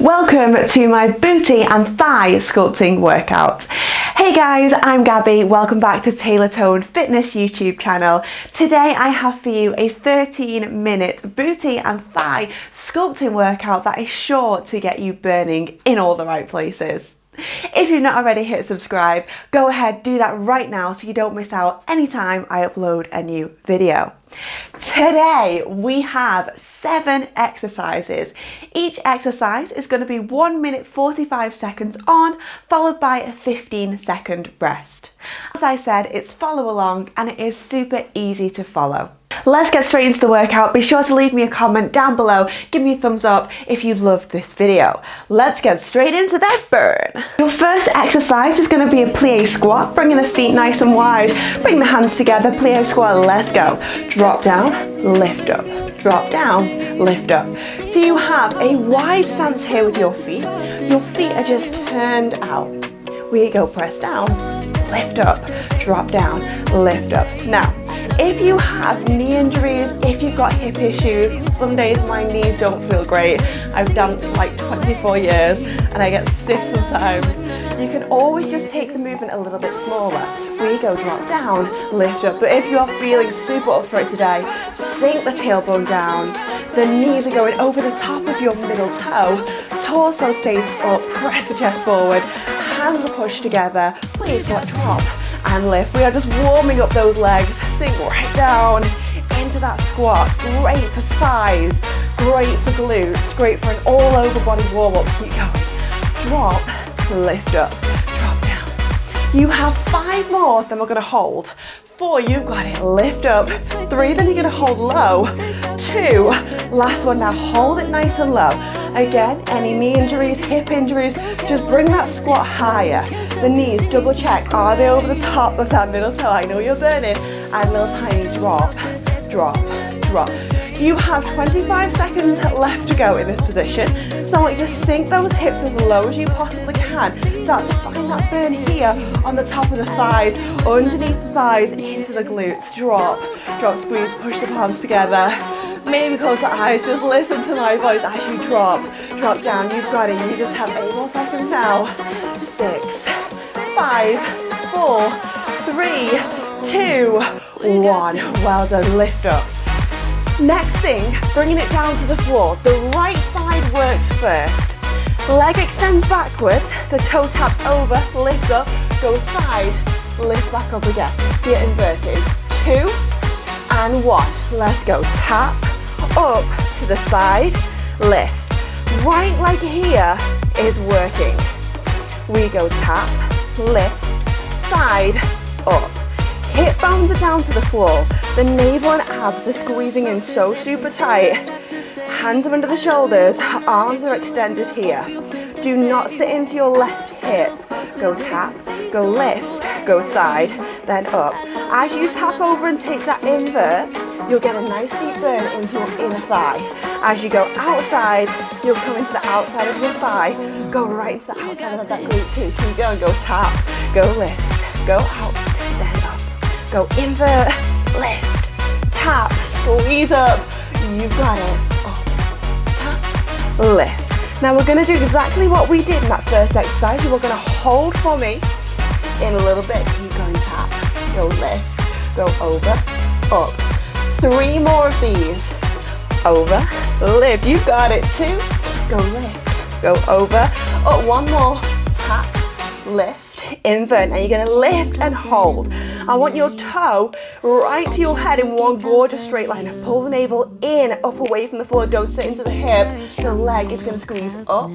Welcome to my booty and thigh sculpting workout. Hey guys, I'm Gabby. Welcome back to TaylorToned Fitness YouTube channel. Today I have for you a 13-minute booty and thigh sculpting workout that is sure to get you burning in all the right places. If you've not already hit subscribe, go ahead, do that right now so you don't miss out anytime I upload a new video. Today we have 7 exercises. Each exercise is going to be 1 minute 45 seconds on, followed by a 15-second rest. As I said, it's follow along and it is super easy to follow. Let's get straight into the workout. Be sure to leave me a comment down below. Give me a thumbs up if you loved this video. Let's get straight into that burn. Your first exercise is going to be a plie squat, bringing the feet nice and wide. Bring the hands together, plie squat, let's go. Drop down, lift up. Drop down, lift up. So you have a wide stance here with your feet. Your feet are just turned out. We go, press down, lift up, drop down, lift up. Now, if you have knee injuries, if you've got hip issues, some days my knees don't feel great. I've danced for like 24 years and I get stiff sometimes. You can always just take the movement a little bit smaller. We go, drop down, lift up. But if you are feeling super up for it today, sink the tailbone down. The knees are going over the top of your middle toe. Torso stays up, press the chest forward. Hands are pushed together. Please squat, drop and lift. We are just warming up those legs. Sink right down into that squat. Great for thighs, great for glutes, great for an all over body warm up. Keep going. Drop, lift up, drop down. You have 5 more, then we're going to hold. 4, you've got it, lift up. 3, then you're going to hold low. 2, last one now, hold it nice and low. Again, any knee injuries, hip injuries, just bring that squat higher. The knees, double check, are they over the top of that middle toe? I know you're burning. And little tiny drop, drop, drop. You have 25 seconds left to go in this position. So I want you to sink those hips as low as you possibly can. Start to find that burn here on the top of the thighs, underneath the thighs, into the glutes. Drop, drop, squeeze, push the palms together. Maybe close the eyes, just listen to my voice as you drop. Drop down, you've got it. You just have 8 more seconds now. 6, 5, 4, 3, 2, 1. Well done, lift up. Next thing, bringing it down to the floor. The right side works first. Leg extends backwards, the toe taps over, lift up, go side, lift back up again. So you're inverted. 2 and 1. Let's go. Tap, up to the side, lift. Right leg here is working. We go tap, lift, side, up. Hip bones are down to the floor. The navel and abs are squeezing in so super tight. Hands are under the shoulders, arms are extended here. Do not sit into your left hip. Go tap, go lift, go side, then up. As you tap over and take that invert, you'll get a nice deep burn into your inner thigh. As you go outside, you'll come into the outside of your thigh. Go right into the outside of that glute too. Keep going, go tap, go lift, go out, then up. Go invert, lift, tap, squeeze up. You've got it. Up, tap, lift. Now we're going to do exactly what we did in that first exercise. We're going to hold for me in a little bit. Keep going, tap, go lift, go over, up. 3 more of these. Over, lift. You've got it. 2, go lift, go over, up. 1 more, tap, lift, invert. Now you're going to lift and hold. I want your toe right to your head in one gorgeous straight line. Pull the navel in, up away from the floor. Don't sit into the hip. The leg is going to squeeze up,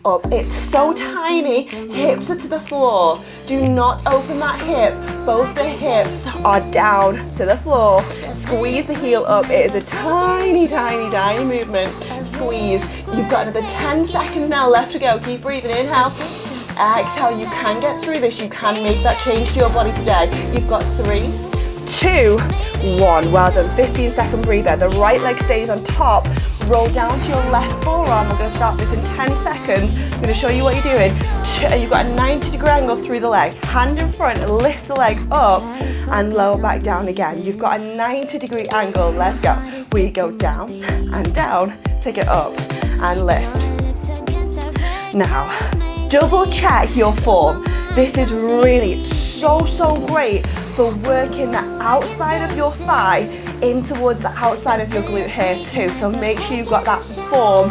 up. It's so tiny. Hips are to the floor. Do not open that hip. Both the hips are down to the floor. Squeeze the heel up. It is a tiny, tiny, tiny movement. Squeeze. You've got another 10 seconds now left to go. Keep breathing. Inhale. Exhale, you can get through this. You can make that change to your body today. You've got 3, 2, 1. Well done. 15-second breather. The right leg stays on top. Roll down to your left forearm. We're going to start this in 10 seconds. I'm going to show you what you're doing. You've got a 90-degree angle through the leg. Hand in front, lift the leg up and lower back down again. You've got a 90-degree angle. Let's go. We go down and down. Take it up and lift. Now, double check your form. This is really so great for working the outside of your thigh in towards the outside of your glute here too. So make sure you've got that form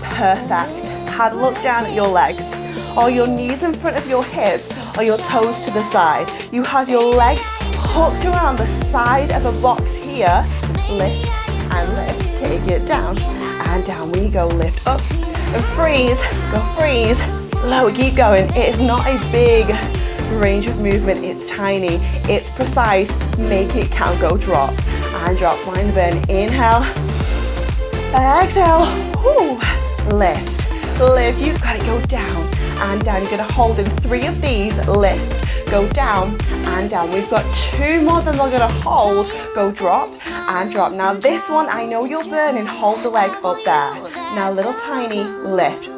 perfect. Have a look down at your legs. Are your knees in front of your hips or your toes to the side? You have your legs hooked around the side of a box here. Lift and lift. Take it down and down we go. Lift up and freeze. Go freeze. Low. Keep going. It is not a big range of movement. It's tiny. It's precise. Make it count. Go drop and drop. Find the burn. Inhale. Exhale. Woo. Lift. Lift. You've got to go down and down. You're going to hold in 3 of these. Lift. Go down and down. We've got 2 more that we're going to hold. Go drop and drop. Now this one, I know you're burning. Hold the leg up there. Now little tiny lift.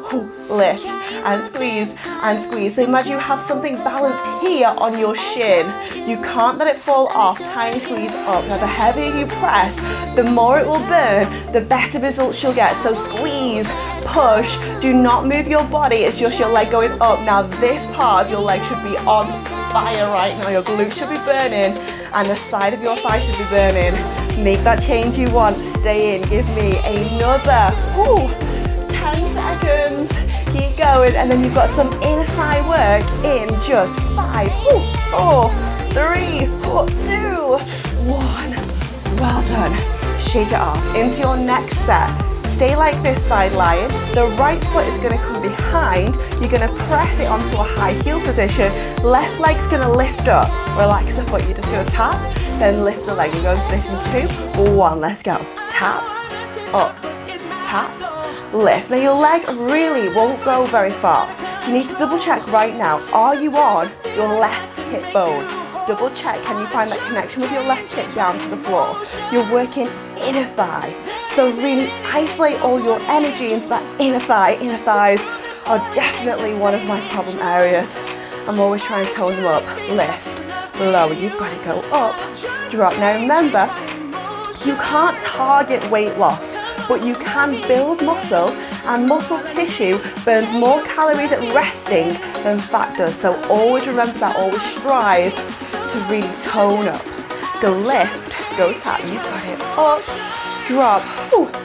Lift and squeeze and squeeze. So imagine you have something balanced here on your shin. You can't let it fall off. Tiny squeeze up. Now the heavier you press, the more it will burn, the better results you'll get. So squeeze, push, do not move your body. It's just your leg going up. Now this part of your leg should be on fire right now. Your glutes should be burning and the side of your thigh should be burning. Make that change you want. Stay in. Give me another 10 seconds. Keep going. And then you've got some inner thigh work in just 5, 4, 3, 2, 1. Well done. Shake it off. Into your next set. Stay like this, side lying. The right foot is going to come behind. You're going to press it onto a high heel position. Left leg's going to lift up. Relax the foot. You're just going to tap, then lift the leg. We're going for this in 2, 1. Let's go. Tap, up, tap, lift. Now your leg really won't go very far. You need to double check right now. Are you on your left hip bone? Double check. Can you find that connection with your left hip down to the floor? You're working inner thigh. So really isolate all your energy into that inner thigh. Inner thighs are definitely one of my problem areas. I'm always trying to tone them up. Lift, lower. You've got to go up, drop. Now remember, you can't target weight loss, but you can build muscle, and muscle tissue burns more calories at resting than fat does. So always remember that. Always strive to really tone up. Go lift, go tap. You've got it. Up, drop,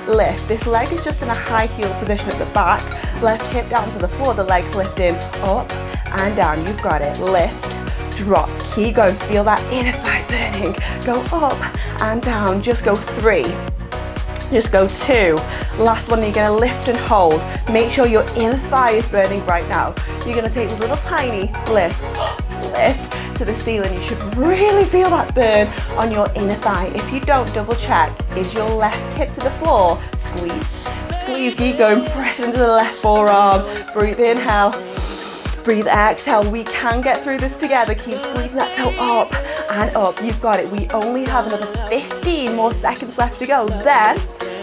lift. This leg is just in a high heel position at the back. Left hip down to the floor. The leg's lifting up and down. You've got it. Lift, drop. Keep going. Feel that inner thigh burning. Go up and down. Just go 3. Just go 2. Last one, you're going to lift and hold. Make sure your inner thigh is burning right now. You're going to take a little tiny lift, lift to the ceiling. You should really feel that burn on your inner thigh. If you don't, double check. Is your left hip to the floor? Squeeze, squeeze. Keep going. Press into the left forearm. Breathe, inhale. Breathe, exhale. We can get through this together. Keep squeezing that toe up and up. You've got it. We only have another 15 more seconds left to go. Then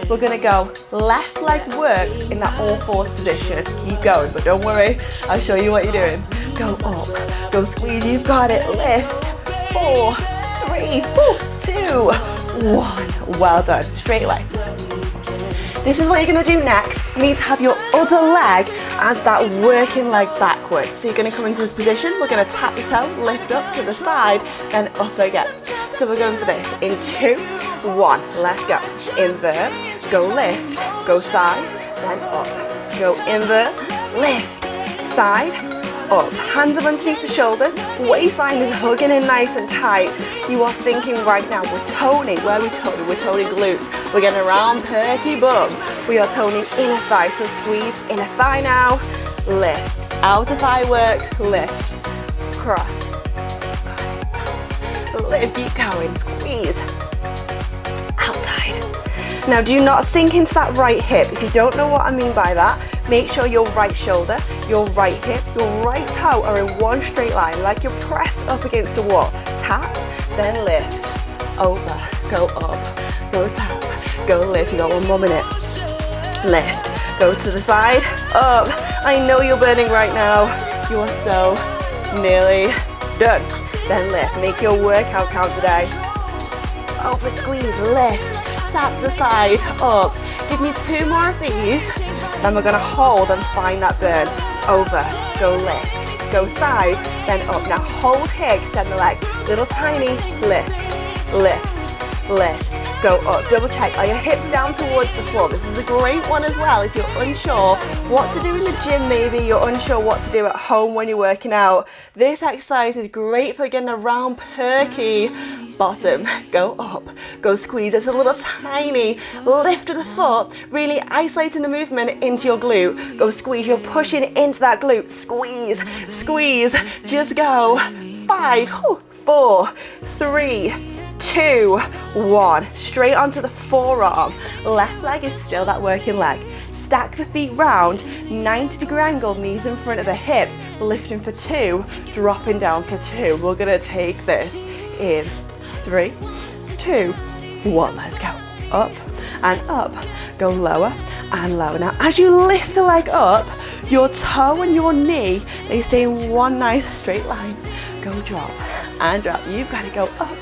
we're going to go left leg work in that all fours position. Keep going, but don't worry. I'll show you what you're doing. Go up, go squeeze. You've got it. Lift. 4, 3, 2, 1. Well done. Straight leg. This is what you're going to do next. You need to have your other leg as that working leg backwards. So you're going to come into this position. We're going to tap the toe, lift up to the side, then up again. So we're going for this in 2, 1. Let's go. Invert, go lift, go side, then up. Go invert, lift, side, up. Hands up underneath the shoulders. Waistline is hugging in nice and tight. You are thinking right now, we're toning. Where are we toning? We're toning glutes. We're getting a round, perky bum. We are toning inner thigh. So squeeze inner thigh now. Lift. Outer thigh work. Lift. Cross. Lift. Keep going. Squeeze. Outside. Now do not sink into that right hip. If you don't know what I mean by that, make sure your right shoulder, your right hip, your right toe are in one straight line, like you're pressed up against a wall. Tap, then lift. Over, go up, go tap, go lift. You got 1 more minute. Lift, go to the side, up. I know you're burning right now. You are so nearly done. Then lift, make your workout count today. Over, squeeze, lift. Tap to the side, up. Give me 2 more of these. Then we're going to hold and find that burn. over, go lift, go side, then up. Now hold here, extend the leg, little tiny lift, lift, lift, go up. Double check, are your hips down towards the floor? This is a great one as well if you're unsure what to do in the gym. Maybe you're unsure what to do at home when you're working out. This exercise is great for getting a round perky bottom. Go up, go squeeze. It's a little tiny lift of the foot, really isolating the movement into your glute. Go squeeze, you're pushing into that glute. Squeeze, squeeze, just go. 5, 4, 3, 2, 1. Straight onto the forearm. Left leg is still that working leg. Stack the feet round, 90-degree angle, knees in front of the hips, lifting for 2, dropping down for 2. We're gonna take this in 3, 2, 1. Let's go. Up and up. Go lower and lower. Now, as you lift the leg up, your toe and your knee, they stay in one nice straight line. Go drop and drop. You've got to go up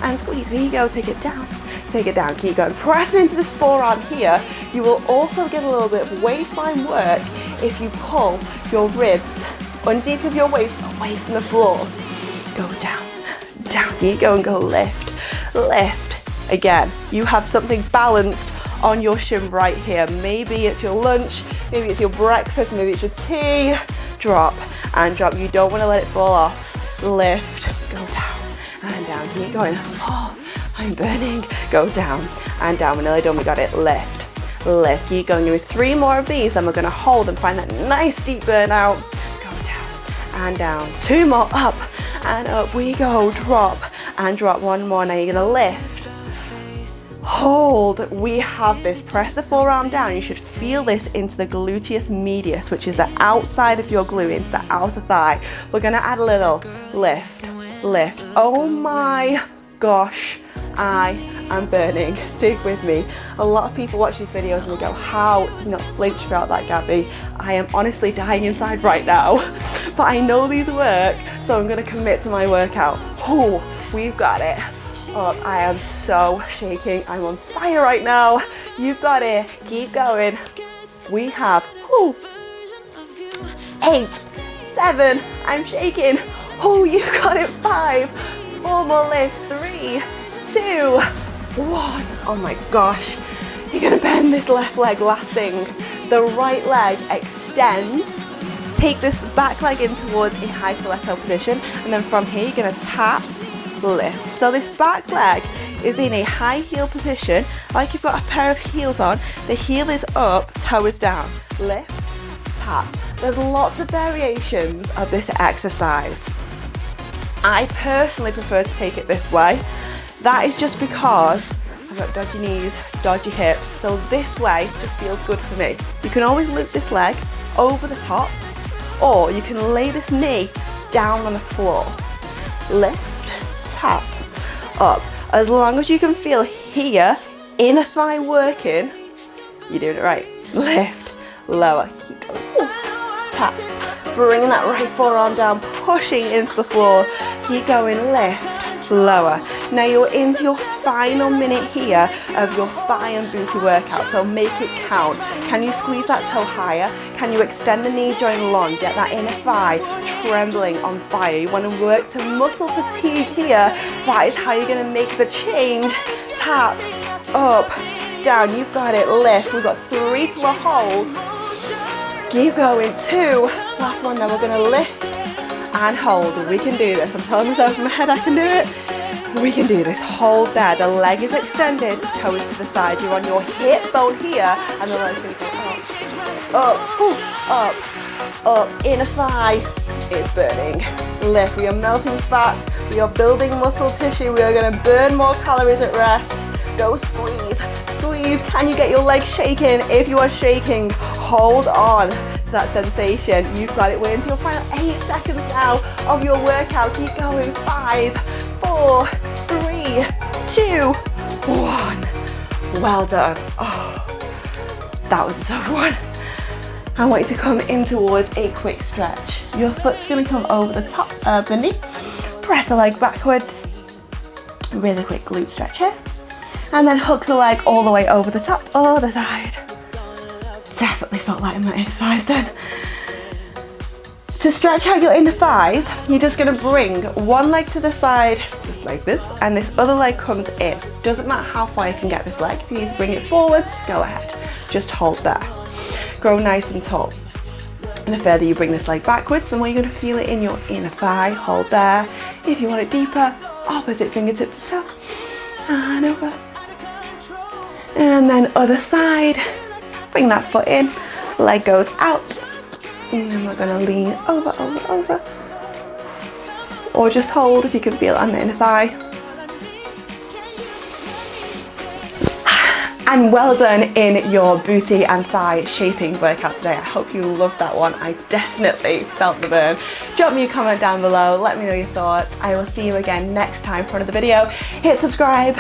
and squeeze. Here you go. Take it down. Take it down. Keep going. Pressing into this forearm here. You will also get a little bit of waistline work if you pull your ribs underneath of your waist away from the floor. Go down, down. Here you go and go lift, lift. Again, you have something balanced on your shin right here. Maybe it's your lunch, maybe it's your breakfast, maybe it's your tea. Drop and drop. You don't want to let it fall off. Lift, go down and down. Keep going. Oh, I'm burning. Go down and down. We're nearly done. We got it. Lift, lift. Keep going. Give me 3 more of these, and we're going to hold and find that nice deep burnout. Go down and down. 2 more. Up and up we go. Drop and drop. 1 more. Now you're going to lift. Hold. We have this. Press the forearm down. You should feel this into the gluteus medius, which is the outside of your glute, into the outer thigh. We're going to add a little lift, lift. Oh my gosh, I am burning. Stick with me. A lot of people watch these videos and they go, how do you not flinch throughout that, Gabby? I am honestly dying inside right now, but I know these work, so I'm going to commit to my workout. Oh, we've got it. Up. I am so shaking. I'm on fire right now. You've got it. Keep going. We have 8, 7. I'm shaking. Oh, you've got it. 5, 4 more lifts. 3, 2, 1. Oh my gosh. You're gonna bend this left leg last thing. The right leg extends. Take this back leg in towards a high stiletto position, and then from here you're gonna tap, lift. So this back leg is in a high heel position, like you've got a pair of heels on. The heel is up, toe is down. Lift, tap. There's lots of variations of this exercise. I personally prefer to take it this way. That is just because I've got dodgy knees, dodgy hips, so this way just feels good for me. You can always loop this leg over the top, or you can lay this knee down on the floor. Lift, tap, up. As long as you can feel here, inner thigh working, you're doing it right. Lift, lower, keep going. Tap, bringing that right forearm down, pushing into the floor. Keep going, lift, lower. Now you're into your final minute here of your thigh and booty workout, so make it count. Can you squeeze that toe higher? Can you extend the knee joint long? Get that inner thigh trembling on fire. You want to work to muscle fatigue here. That is how you're going to make the change. Tap, up, down. You've got it. Lift. We've got 3 to a hold. Keep going. 2. Last one. Now we're going to lift and hold. We can do this. I'm telling myself in my head I can do it. We can do this. Hold there. The leg is extended. Toe is to the side. You're on your hip bone here, and the leg's going to go up, up. Inner thigh is burning. Lift. We are melting fat. We are building muscle tissue. We are going to burn more calories at rest. Go squeeze, squeeze. Can you get your legs shaking? If you are shaking, hold on to that sensation. You've got it. We're into your final 8 seconds now of your workout. Keep going. 5, 4, 3, 2, 1. Well done. Oh, that was a tough one. I want you to come in towards a quick stretch. Your foot's going to come over the top of the knee. Press the leg backwards. Really quick glute stretch here. And then hook the leg all the way over the top, other side. Definitely felt like in my thighs then. To stretch out your inner thighs, you're just gonna bring one leg to the side, just like this, and this other leg comes in. Doesn't matter how far you can get this leg. If you need to bring it forwards, go ahead. Just hold there. Grow nice and tall. And the further you bring this leg backwards, the more you're gonna feel it in your inner thigh. Hold there. If you want it deeper, opposite fingertip to toe, and over. And then other side, bring that foot in, leg goes out. And we're gonna lean over, over, over. Or just hold if you can feel it on the inner thigh. And well done in your booty and thigh shaping workout today. I hope you loved that one. I definitely felt the burn. Drop me a comment down below, let me know your thoughts. I will see you again next time for another video. Hit subscribe.